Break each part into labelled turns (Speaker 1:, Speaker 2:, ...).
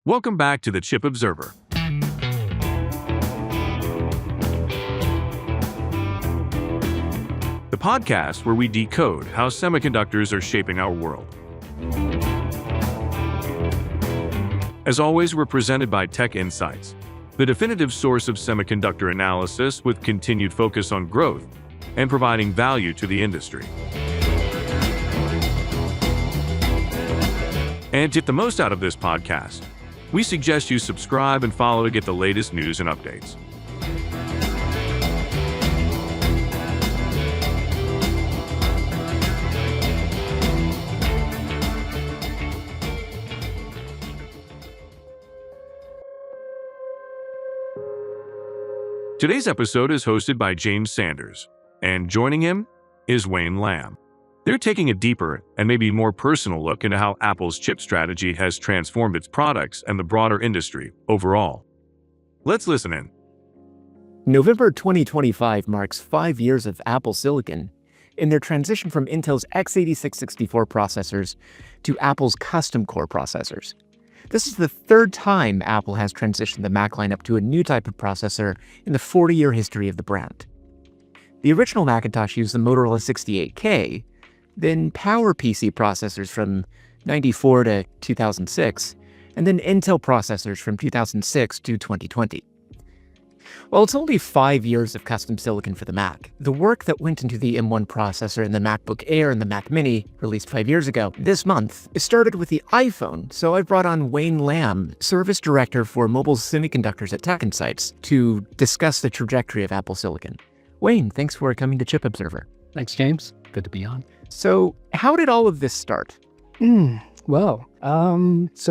Speaker 1: Welcome back to the Chip Observer. The podcast where we decode how semiconductors are shaping our world. As always, we're presented by TechInsights, the definitive source of semiconductor analysis with continued focus on growth and providing value to the industry. And to get the most out of this podcast, we suggest you subscribe and follow to get the latest news and updates. Today's episode is hosted by James Sanders, and joining him is Wayne Lam. They're taking a deeper and maybe more personal look into how Apple's chip strategy has transformed its products and the broader industry overall. Let's listen in.
Speaker 2: November 2025 marks 5 years of Apple Silicon in their transition from Intel's x86-64 processors to Apple's custom core processors. This is the third time Apple has transitioned the Mac lineup to a new type of processor in the 40-year history of the brand. The original Macintosh used the Motorola 68K, then PowerPC processors from 94 to 2006, and then Intel processors from 2006 to 2020. While it's only 5 years of custom silicon for the Mac, the work that went into the M1 processor in the MacBook Air and the Mac Mini, released 5 years ago, this month, started with the iPhone, so I brought on Wayne Lam, Service Director for Mobile Semiconductors at TechInsights, to discuss the trajectory of Apple Silicon. Wayne, thanks for coming to Chip Observer.
Speaker 3: Thanks, James. Good to be on.
Speaker 2: So, how did all of this start?
Speaker 3: So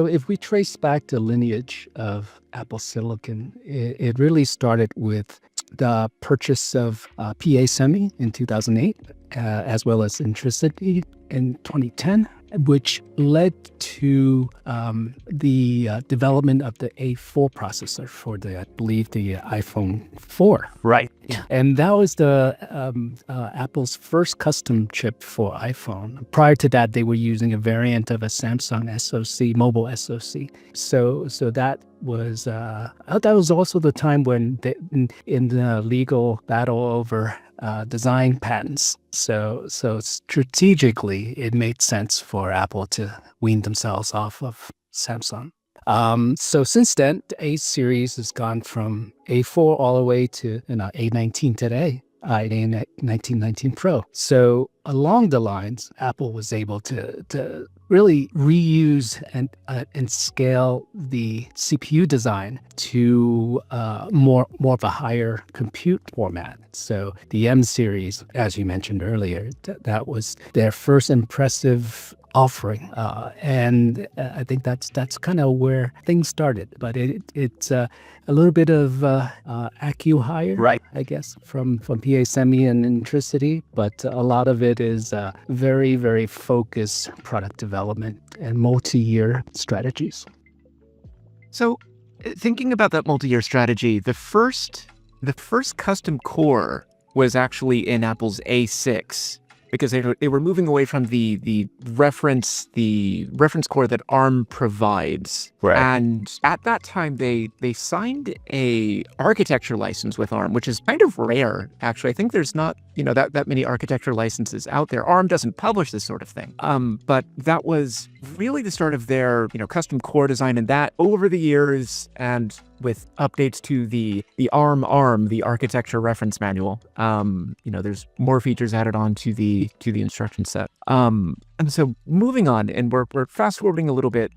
Speaker 3: if we trace back the lineage of Apple Silicon, it really started with the purchase of PA Semi in 2008, as well as Intrinsity in 2010, which led to the development of the A4 processor for I believe, the iPhone 4.
Speaker 2: Right. Yeah.
Speaker 3: And that was the Apple's first custom chip for iPhone. Prior to that, they were using a variant of a Samsung SoC, mobile SoC. So that was also the time when in the legal battle over design patents. So strategically, it made sense for Apple to wean themselves off of Samsung. So since then, the A series has gone from A4 all the way to A19 today, A19 Pro. So along the lines, Apple was able to really reuse and scale the CPU design to more of a higher compute format. So the M series, as you mentioned earlier, that was their first impressive offering, and I think that's kind of where things started. But it's a little bit of acqui-hire,
Speaker 2: right?
Speaker 3: I guess, from PA Semi and Intrinsity, but a lot of it is very, very focused product development and multi-year strategies.
Speaker 2: So, thinking about that multi-year strategy, the first custom core was actually in Apple's A6. Because they were moving away from the reference core that ARM provides.
Speaker 3: Right.
Speaker 2: And at that time, they signed a architecture license with ARM, which is kind of rare, actually. I think there's not, that many architecture licenses out there. ARM doesn't publish this sort of thing. But that was really the start of their, custom core design, and that over the years and with updates to the ARM, the architecture reference manual, there's more features added on to the instruction set. And so moving on, and we're fast forwarding a little bit,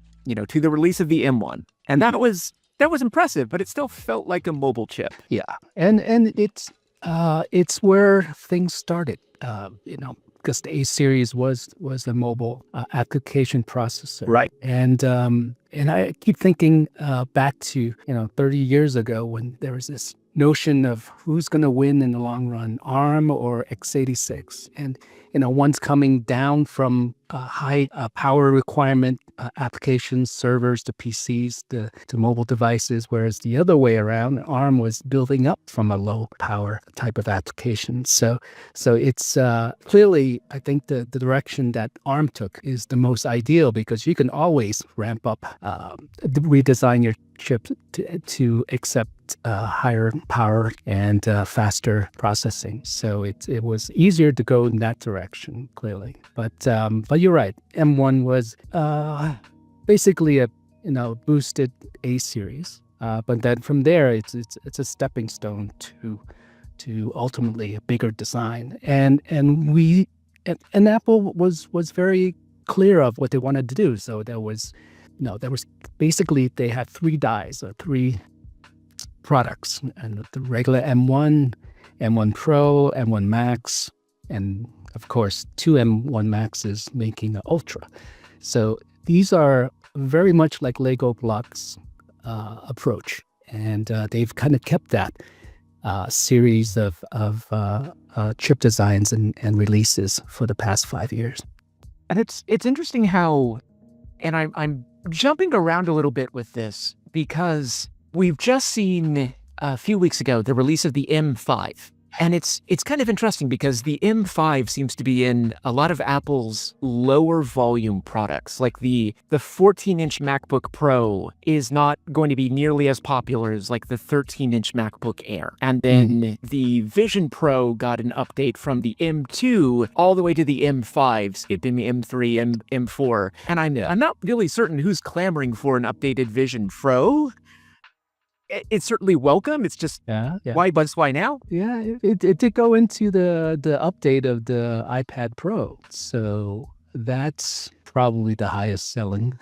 Speaker 2: to the release of the M1, and that was impressive, but it still felt like a mobile chip.
Speaker 3: Yeah, and it's where things started. Because the A series was a mobile application processor,
Speaker 2: right?
Speaker 3: And I keep thinking back to 30 years ago when there was this notion of who's going to win in the long run, ARM or x86, and one's coming down from a high power requirement applications, servers to PCs to mobile devices, whereas the other way around, ARM was building up from a low power type of application. So it's clearly, I think the direction that ARM took is the most ideal because you can always ramp up, redesign your chip to accept higher power and faster processing. So it was easier to go in that direction, clearly. But you're right. M1 was basically a boosted A series. But then from there, it's a stepping stone to ultimately a bigger design. And Apple was very clear of what they wanted to do. So there was basically they had three dies or three products, and the regular M1, M1 Pro, M1 Max, and of course, two M1 Maxes making an Ultra. So these are very much like Lego blocks approach, and they've kind of kept that series of chip designs and releases for the past 5 years.
Speaker 2: And it's interesting how, and I'm jumping around a little bit with this because we've just seen a few weeks ago the release of the M5. And it's kind of interesting because the M5 seems to be in a lot of Apple's lower volume products. Like the 14-inch MacBook Pro is not going to be nearly as popular as like the 13-inch MacBook Air. And then the Vision Pro got an update from the M2 all the way to the M5, skipping the M3 and M4. And I'm not really certain who's clamoring for an updated Vision Pro. It's certainly welcome. It's just why buzz? Why now?
Speaker 3: Yeah, it did go into the update of the iPad Pro, so that's probably the highest selling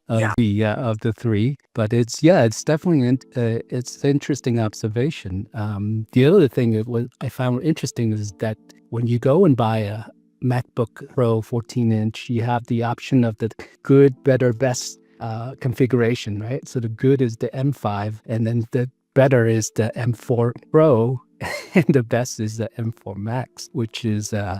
Speaker 3: of the three. But it's definitely it's an interesting observation. The other thing I found interesting is that when you go and buy a MacBook Pro 14-inch, you have the option of the good, better, best configuration, right? So the good is the M5, and then the better is the M4 Pro, and the best is the M4 Max, which is an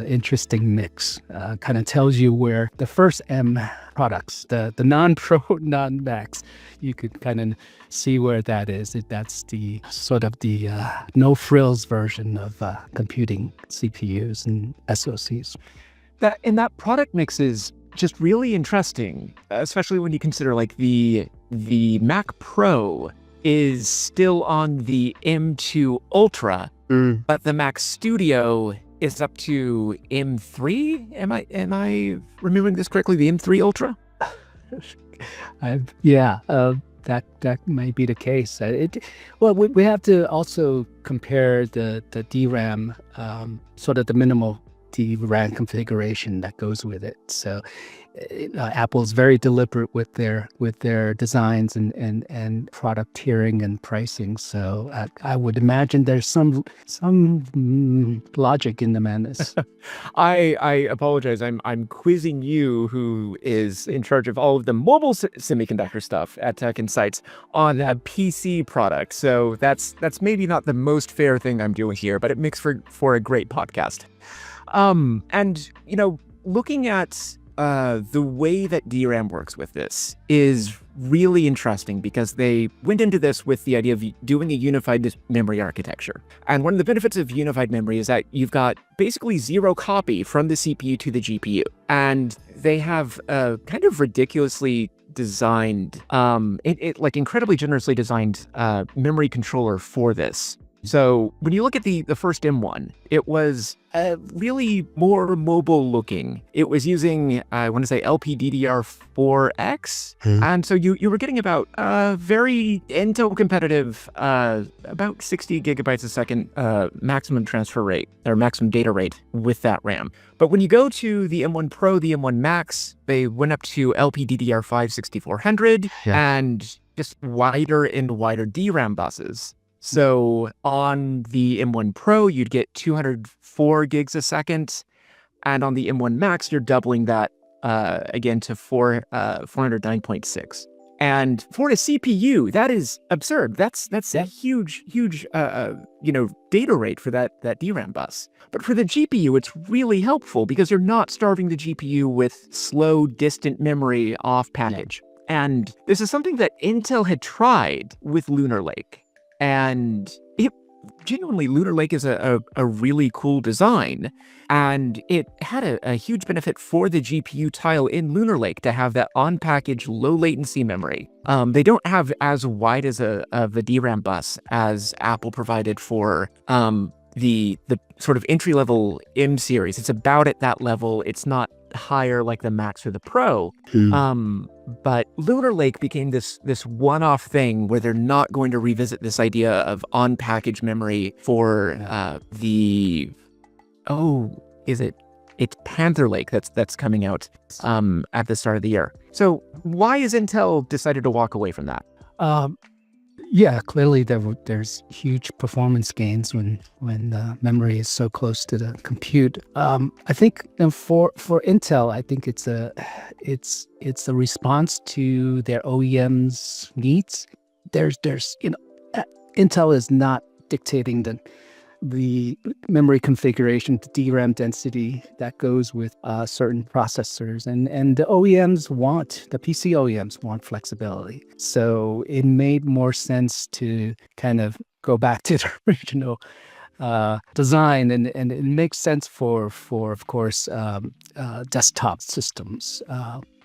Speaker 3: interesting mix. Kind of tells you where the first M products, the non-Pro, non-Max, you could kind of see where that is. That's the sort of the no frills version of computing CPUs and SoCs.
Speaker 2: That product mix is just really interesting, especially when you consider like the Mac Pro is still on the M2 Ultra, but the Mac Studio is up to M3. Am I remembering this correctly? The M3 Ultra?
Speaker 3: That might be the case. We have to also compare the DRAM, sort of the minimal DRAM configuration that goes with it. So Apple's very deliberate with their designs and product tiering and pricing. So I would imagine there's some logic in the madness.
Speaker 2: I apologize. I'm quizzing you, who is in charge of all of the mobile semiconductor stuff at TechInsights, on a PC product. So that's maybe not the most fair thing I'm doing here, but it makes for a great podcast. And looking at the way that DRAM works with this is really interesting because they went into this with the idea of doing a unified memory architecture. And one of the benefits of unified memory is that you've got basically zero copy from the CPU to the GPU. And they have a kind of ridiculously designed, incredibly generously designed memory controller for this. So when you look at the first M1, it was really more mobile looking. It was using, I want to say, LPDDR4X. And so you were getting about very Intel competitive, about 60 gigabytes a second maximum transfer rate or maximum data rate with that RAM. But when you go to the M1 Pro, the M1 Max, they went up to LPDDR5 6400 and just wider and wider DRAM buses. So on the M1 Pro, you'd get 204 gigs a second. And on the M1 Max, you're doubling that again to 409.6. And for a CPU, that is absurd. That's a huge data rate for that DRAM bus. But for the GPU, it's really helpful because you're not starving the GPU with slow, distant memory off package. And this is something that Intel had tried with Lunar Lake. And genuinely, Lunar Lake is a really cool design, and it had a huge benefit for the GPU tile in Lunar Lake to have that on-package low latency memory. They don't have as wide as of a DRAM bus as Apple provided for the sort of entry-level M series. It's about at that level. It's not higher like the Max or the Pro. But Lunar Lake became this one-off thing where they're not going to revisit this idea of on-package memory for it's Panther Lake that's coming out at the start of the year. So why has Intel decided to walk away from that?
Speaker 3: Yeah, clearly there's huge performance gains when the memory is so close to the compute. I think for Intel, I think it's a response to their OEMs' needs. There's Intel is not dictating the memory configuration, the DRAM density that goes with certain processors. And the PC OEMs want flexibility. So it made more sense to kind of go back to the original design. And it makes sense for of course, desktop systems.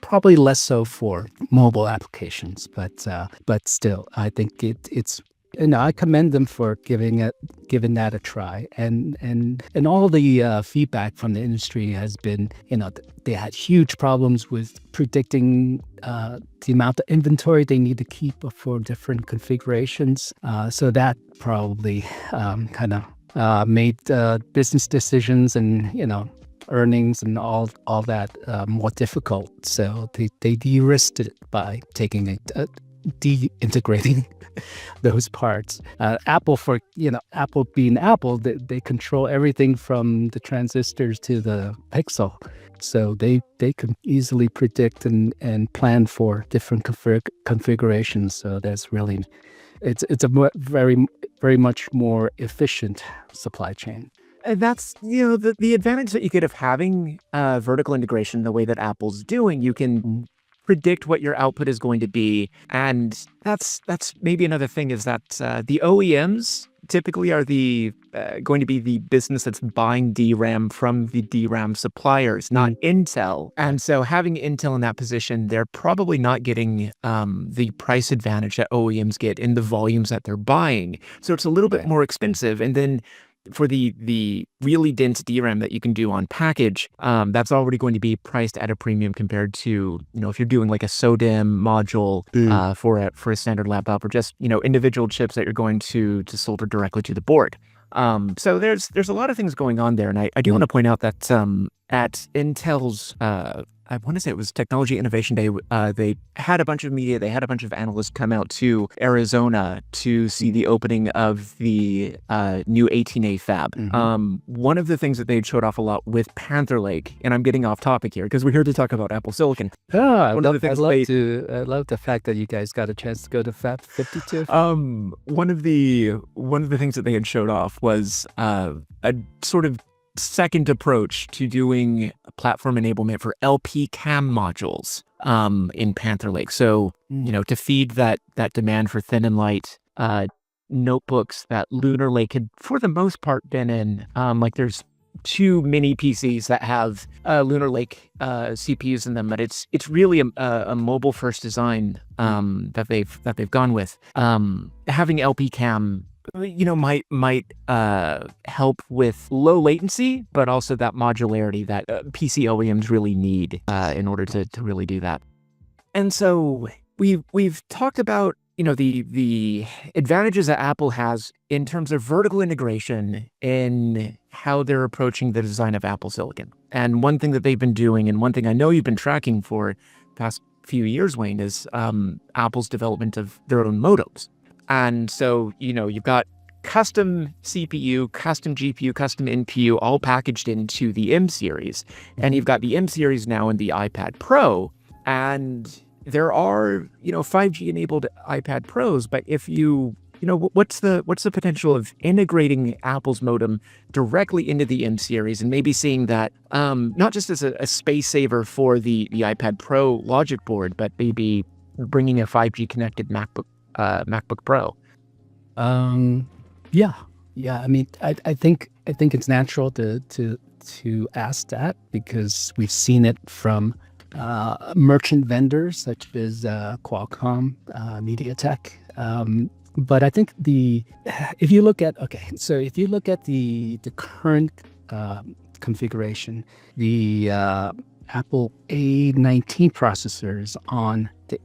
Speaker 3: Probably less so for mobile applications, but still, I think it's I commend them for giving that a try, and all the feedback from the industry has been, they had huge problems with predicting the amount of inventory they need to keep for different configurations. So that probably kind of made business decisions and earnings and all that more difficult. So they de-risked it by taking it. De-integrating those parts. Apple being Apple, they control everything from the transistors to the pixel, so they can easily predict and plan for different configurations. So that's really it's a very very much more efficient supply chain.
Speaker 2: And that's the advantage that you get of having vertical integration the way that Apple's doing. You can predict what your output is going to be. And that's maybe another thing is that the OEMs typically are going to be the business that's buying DRAM from the DRAM suppliers, not Intel. And so having Intel in that position, they're probably not getting the price advantage that OEMs get in the volumes that they're buying. So it's a little bit more expensive. And then for the really dense DRAM that you can do on package, that's already going to be priced at a premium compared to, if you're doing like a SODIMM module for a standard laptop, or just, individual chips that you're going to solder directly to the board. So there's a lot of things going on there. And I do want to point out that at Intel's I want to say it was Technology Innovation Day. They had a bunch of media. They had a bunch of analysts come out to Arizona to see the opening of the new 18A fab. One of the things that they showed off a lot with Panther Lake, and I'm getting off topic here because we're here to talk about Apple Silicon.
Speaker 3: I love the fact that you guys got a chance to go to Fab 52.
Speaker 2: One of the things that they had showed off was a sort of second approach to doing platform enablement for LP CAM modules in Panther Lake. So, to feed that demand for thin and light notebooks that Lunar Lake had, for the most part, been in. Like there's two mini PCs that have Lunar Lake CPUs in them, but it's really a mobile first design that they've gone with. Having LP CAM might help with low latency, but also that modularity that PC OEMs really need in order to really do that. And so we've talked about the advantages that Apple has in terms of vertical integration in how they're approaching the design of Apple Silicon. And one thing that they've been doing, and one thing I know you've been tracking for the past few years, Wayne, is Apple's development of their own modems. And so, you've got custom CPU, custom GPU, custom NPU, all packaged into the M series. And you've got the M series now in the iPad Pro. And there are, 5G enabled iPad Pros, but if what's the potential of integrating Apple's modem directly into the M series and maybe seeing that not just as a space saver for the iPad Pro logic board, but maybe bringing a 5G connected MacBook Pro?
Speaker 3: Yeah. I mean, I think it's natural to ask that because we've seen it from merchant vendors such as Qualcomm, MediaTek. But I think if you look at the current configuration, the Apple A19 processors on the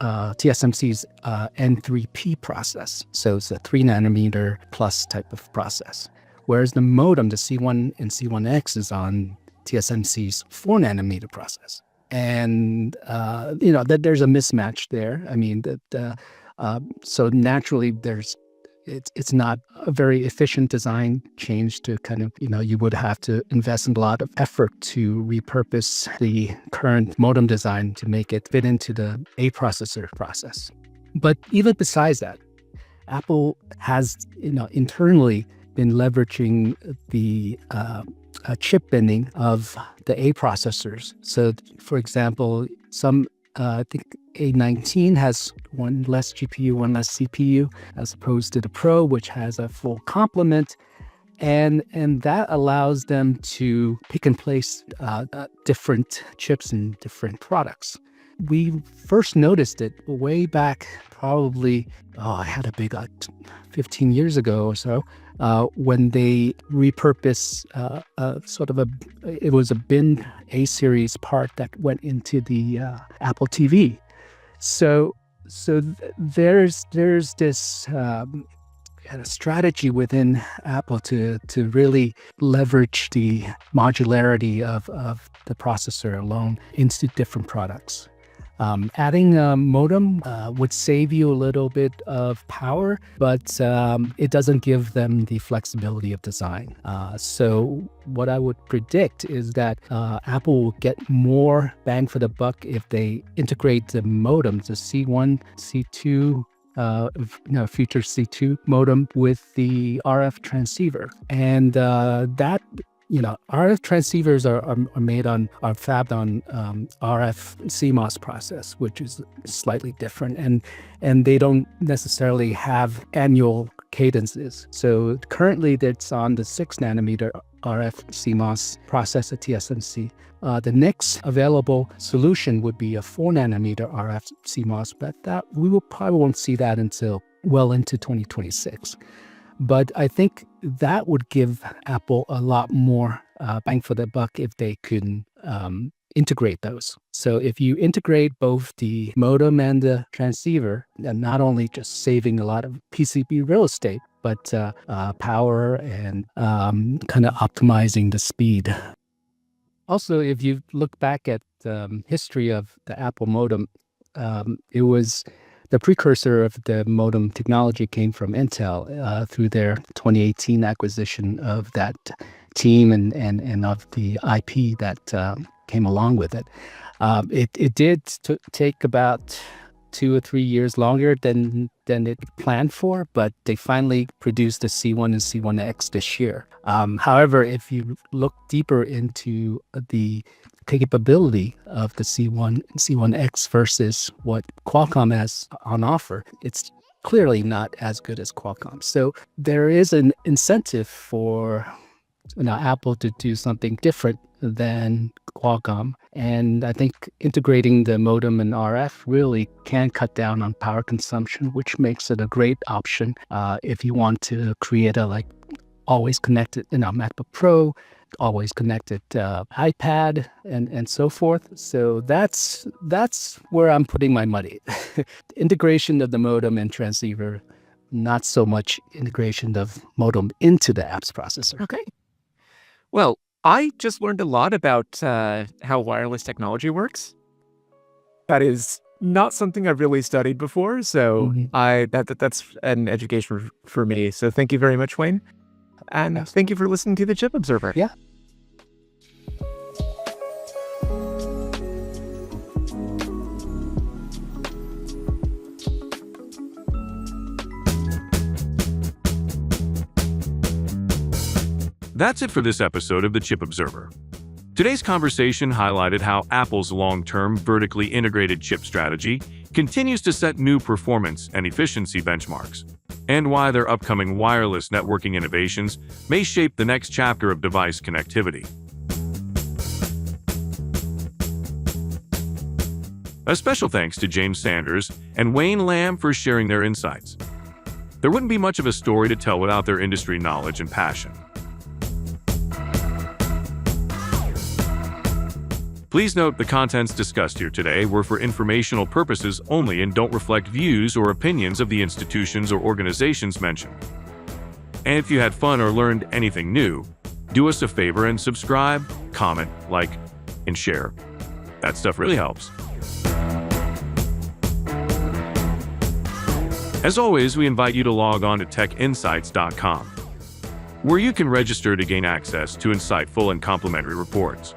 Speaker 3: TSMC's N3P process. So it's a 3 nanometer plus type of process. Whereas the modem, the C1 and C1X, is on TSMC's 4 nanometer process. And, that there's a mismatch there. I mean, so naturally it's not a very efficient design change to kind of, you would have to invest in a lot of effort to repurpose the current modem design to make it fit into the A processor process. But even besides that, Apple has, internally been leveraging the chip binning of the A processors. So, for example, I think A19 has one less GPU, one less CPU, as opposed to the Pro, which has a full complement. And that allows them to pick and place different chips in different products. We first noticed it way back probably, I had a big 15 years ago or so, when they repurposed it was a bin A-series part that went into the Apple TV. So there's this strategy within Apple to really leverage the modularity of the processor alone into different products. Adding a modem would save you a little bit of power, but it doesn't give them the flexibility of design. So what I would predict is that Apple will get more bang for the buck if they integrate the modem, the C1, C2, future C2 modem with the RF transceiver. And that RF transceivers are fabbed on RF CMOS process, which is slightly different, and they don't necessarily have annual cadences. So currently, it's on the 6 nanometer RF CMOS process at TSMC. The next available solution would be a 4 nanometer RF CMOS, but that we probably won't see that until well into 2026. But I think that would give Apple a lot more bang for the buck if they could integrate those. So if you integrate both the modem and the transceiver, then not only just saving a lot of PCB real estate, but power and kind of optimizing the speed. Also, if you look back at the history of the Apple modem, it was the precursor of the modem technology came from Intel through their 2018 acquisition of that team and of the IP that came along with it. It did take about 2 or 3 years longer than it planned for, but they finally produced the C1 and C1X this year. However, if you look deeper into the capability of the C1 and C1X versus what Qualcomm has on offer, it's clearly not as good as Qualcomm. So there is an incentive for Apple to do something different than Qualcomm. And I think integrating the modem and RF really can cut down on power consumption, which makes it a great option if you want to create a always connected MacBook Pro, always connected iPad, and so forth. So that's where I'm putting my money. Integration of the modem and transceiver, not so much integration of modem into the apps processor.
Speaker 2: Okay. Well, I just learned a lot about how wireless technology works. That is not something I've really studied before, so that's an education for me. So thank you very much, Wayne. And thank you for listening to the Chip Observer.
Speaker 3: Yeah.
Speaker 1: That's it for this episode of the Chip Observer. Today's conversation highlighted how Apple's long-term vertically integrated chip strategy continues to set new performance and efficiency benchmarks, and why their upcoming wireless networking innovations may shape the next chapter of device connectivity. A special thanks to James Sanders and Wayne Lam for sharing their insights. There wouldn't be much of a story to tell without their industry knowledge and passion. Please note the contents discussed here today were for informational purposes only and don't reflect views or opinions of the institutions or organizations mentioned. And if you had fun or learned anything new, do us a favor and subscribe, comment, like, and share. That stuff really helps. As always, we invite you to log on to TechInsights.com, where you can register to gain access to insightful and complimentary reports.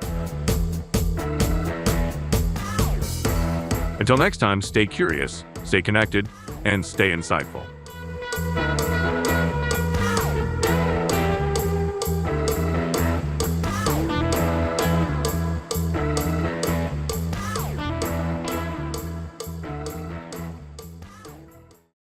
Speaker 1: Until next time, stay curious, stay connected, and stay insightful.